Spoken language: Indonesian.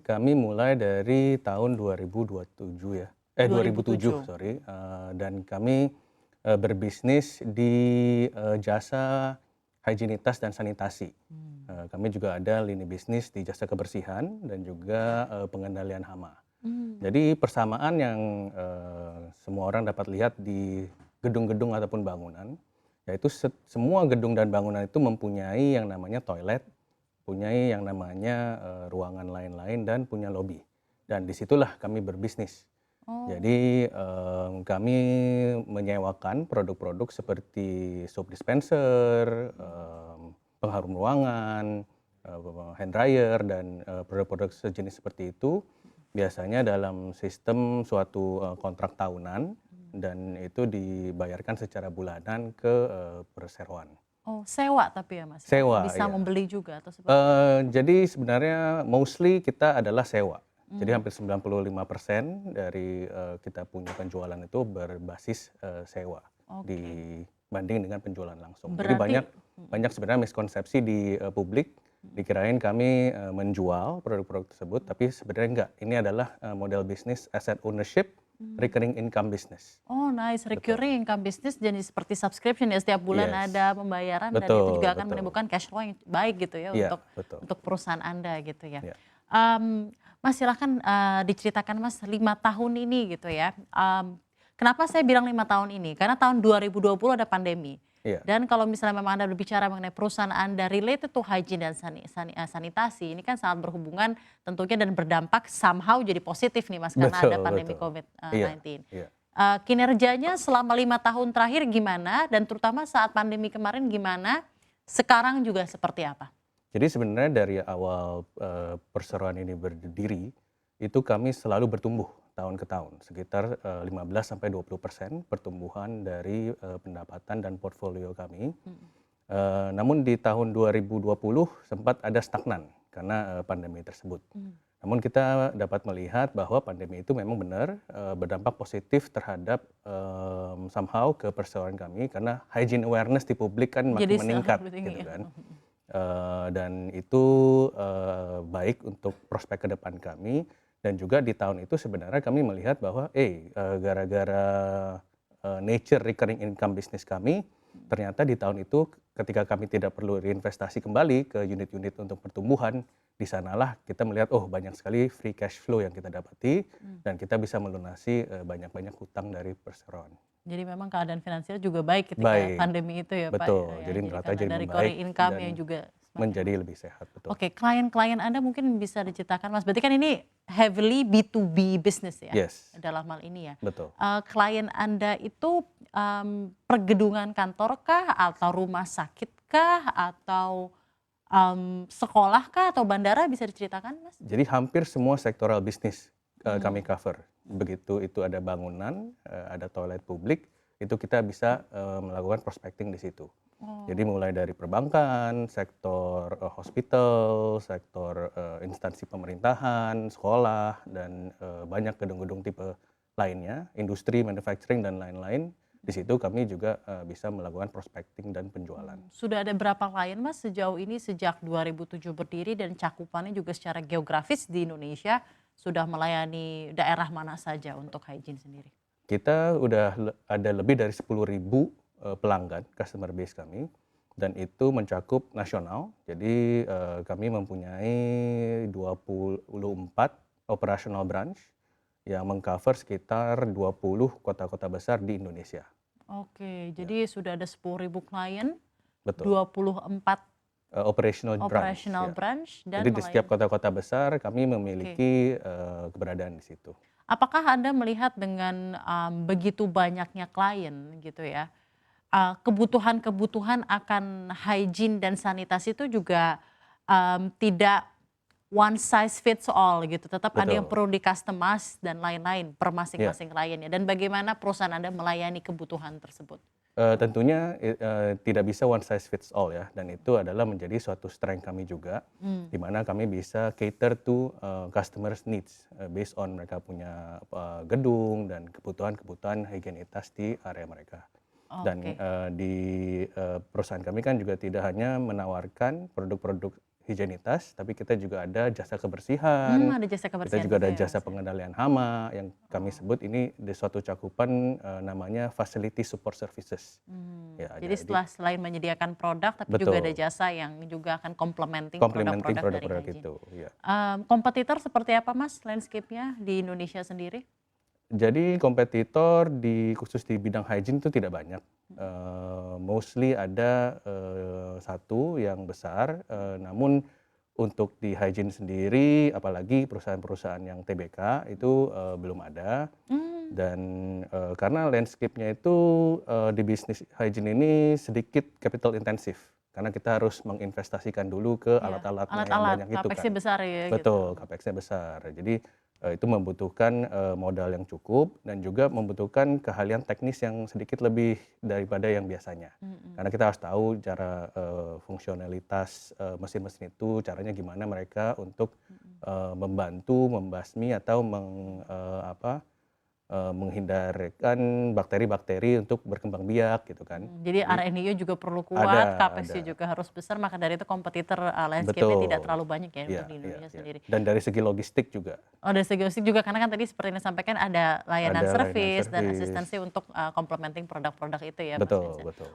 Kami mulai dari tahun 2027 ya, 2007 2007. sorry, dan kami, berbisnis di, jasa higienitas dan sanitasi. Mmm. Kami juga ada lini bisnis di jasa kebersihan dan juga, pengendalian hama. Mmm. Jadi persamaan yang, semua orang dapat lihat di gedung-gedung ataupun bangunan, yaitu semua gedung dan bangunan itu mempunyai yang namanya toilet, punyai yang namanya, ruangan lain-lain dan punya lobi. Dan disitulah kami berbisnis. Oh. Jadi, kami menyewakan produk-produk seperti soap dispenser, pengharum ruangan, hand dryer dan, produk-produk sejenis seperti itu, biasanya dalam sistem suatu, kontrak tahunan dan itu dibayarkan secara bulanan ke, perseroan. Oh, sewa tapi ya, Mas, ya? Atau Sewa, bisa iya. membeli juga atau seperti apa? Jadi sebenarnya mostly kita adalah sewa. Jadi Mmm. hampir 95% dari, kita punya penjualan itu berbasis, sewa Oke. dibanding dengan penjualan langsung. Jadi Berarti banyak mhm, banyak sebenarnya miskonsepsi di, publik, mhm, dikirain kami, menjual produk-produk tersebut, tapi sebenarnya enggak. Ini adalah, model bisnis asset ownership, mmm. recurring income business. Oh, nice, Betul. recurring income business jadi seperti subscription ya, setiap bulan Yes. ada pembayaran dan itu Betul juga akan betul. menimbulkan cash flow yang baik gitu ya Iya, betul. untuk perusahaan Anda gitu ya. Iya. Mmm, Mas silahkan, diceritakan Mas 5 tahun ini gitu ya, kenapa saya bilang 5 tahun ini, karena tahun 2020 ada pandemi. Iya. Dan kalau misalnya memang Anda berbicara mengenai perusahaan Anda related to hygiene dan sanitasi, ini kan sangat berhubungan tentunya dan berdampak somehow jadi positif nih Mas, karena ada Betul pandemi betul. Iya 19. iya. Kinerjanya selama 5 tahun terakhir gimana dan terutama saat pandemi kemarin gimana, sekarang juga seperti apa? Jadi sebenarnya dari awal, perseroan ini berdiri, itu kami selalu bertumbuh tahun ke tahun, sekitar, 15 sampai 20% pertumbuhan dari, pendapatan dan portfolio kami. Mhm. Namun di tahun 2020 sempat ada stagnan karena, pandemi tersebut. Mmm. Namun kita dapat melihat bahwa pandemi itu memang benar, berdampak positif terhadap, somehow ke perseroan kami karena hygiene awareness di publik kan Jadi makin meningkat lebih tinggi gitu ya? kan. Mhm mhm. Dan itu, baik untuk prospek ke depan kami dan juga di tahun itu sebenarnya kami melihat bahwa, gara-gara, nature recurring income bisnis kami, Mhm. ternyata di tahun itu ketika kami tidak perlu reinvestasi kembali ke unit-unit untuk pertumbuhan, di sanalah kita melihat, oh banyak sekali free cash flow yang kita dapati Mmm. dan kita bisa melunasi, banyak-banyak hutang dari perseroan. Jadi memang keadaan finansial juga baik ketika Baik, pandemi itu ya Pak betul. ya, Jadi jadi neraca karena jadi dari membaik core income yang dan juga semakin menjadi masuk. lebih sehat, betul. Oke, klien-klien Anda mungkin bisa diceritakan Mas, berarti kan ini heavily B2B business ya, Yes, dalam hal ini ya. betul. Klien Anda itu, pergedungan kantorkah atau rumah sakitkah atau, sekolahkah atau bandara bisa diceritakan Mas? Jadi hampir semua sektoral bisnis, kami Mmm. cover. Mhm. Begitu itu ada bangunan, ada toilet publik, itu kita bisa, melakukan prospecting di situ. Jadi Oh. mulai dari perbankan, sektor, hospital, sektor, instansi pemerintahan, sekolah, dan, banyak gedung-gedung tipe lainnya, industri, manufacturing, dan lain-lain. Di situ kami juga, bisa melakukan prospecting dan penjualan. Sudah ada berapa klien Mas sejauh ini sejak 2007 berdiri dan cakupannya juga secara geografis di Indonesia sudah melayani daerah mana saja untuk hygiene sendiri? Kita udah ada lebih dari 10.000 pelanggan customer base kami dan itu mencakup nasional. Jadi, kami mempunyai 24 operational branch yang meng-cover sekitar 20 kota-kota besar di Indonesia. Oke, Ya, jadi sudah ada 10.000 klien, betul. 24 Operational branch, operational ya. branch Jadi dan di setiap melayani. kota-kota besar kami Oke. memiliki, keberadaan di situ. Apakah Anda melihat dengan, begitu banyaknya klien gitu ya, kebutuhan-kebutuhan akan hygiene dan sanitasi itu juga, tidak one size fits all gitu, tetap ada yang Betul. perlu di-customize dan lain-lain per Ya. masing-masing kliennya dan bagaimana perusahaan Anda melayani kebutuhan tersebut? Tentunya tidak bisa one size fits all ya, dan itu adalah menjadi suatu strength kami juga, Mmm. di mana kami bisa cater to, customers needs, based on mereka punya, gedung dan kebutuhan-kebutuhan higienitas di area mereka. Dan, Oke. di, perusahaan kami kan juga tidak hanya menawarkan produk-produk higienitas, tapi kita juga ada jasa kebersihan, Ada jasa kita kebersihan juga juga ada ya, jasa Mas, ya? pengendalian hama yang kami Oh. sebut ini di suatu cakupan namanya Facility Support Services. Ya, Jadi jadi selain menyediakan produk, tapi juga ada betul, jasa yang juga akan complementing complementing produk-produk dari produk-produk hygiene. itu. Ya. Kompetitor seperti apa Mas landscape-nya di Indonesia sendiri? Jadi kompetitor khusus di bidang hygiene itu tidak banyak. Mostly ada satu yang besar, namun untuk di hygiene sendiri, apalagi perusahaan-perusahaan yang TBK itu belum ada. Mmm, Dan karena landscape-nya itu di bisnis hygiene ini sedikit capital intensif, karena kita harus menginvestasikan dulu ke iya, alat-alatnya yang alat-alat banyak itu CapEx-nya kan. besar ya gitu. Betul, capex-nya besar. Jadi, itu membutuhkan, modal yang cukup dan juga membutuhkan keahlian teknis yang sedikit lebih daripada yang biasanya. Mhm. Karena kita harus tahu cara, fungsionalitas, mesin-mesin itu caranya gimana mereka untuk, Mhm. membantu membasmi atau menghindarkan bakteri-bakteri untuk berkembang biak gitu kan. Jadi Jadi R&D-nya juga perlu ada kuat, CapEx-nya ada. juga harus besar, maka dari itu kompetitor, landscape-nya tidak Betul. terlalu banyak ya untuk Iya di iya Indonesia iya. sendiri. Dan dari segi logistik juga. Oh, dari segi logistik juga karena kan tadi seperti yang disampaikan ada layanan Ada layanan service dan servis. asistensi untuk, complementing produk-produk itu ya Mas Betul Vincent. betul.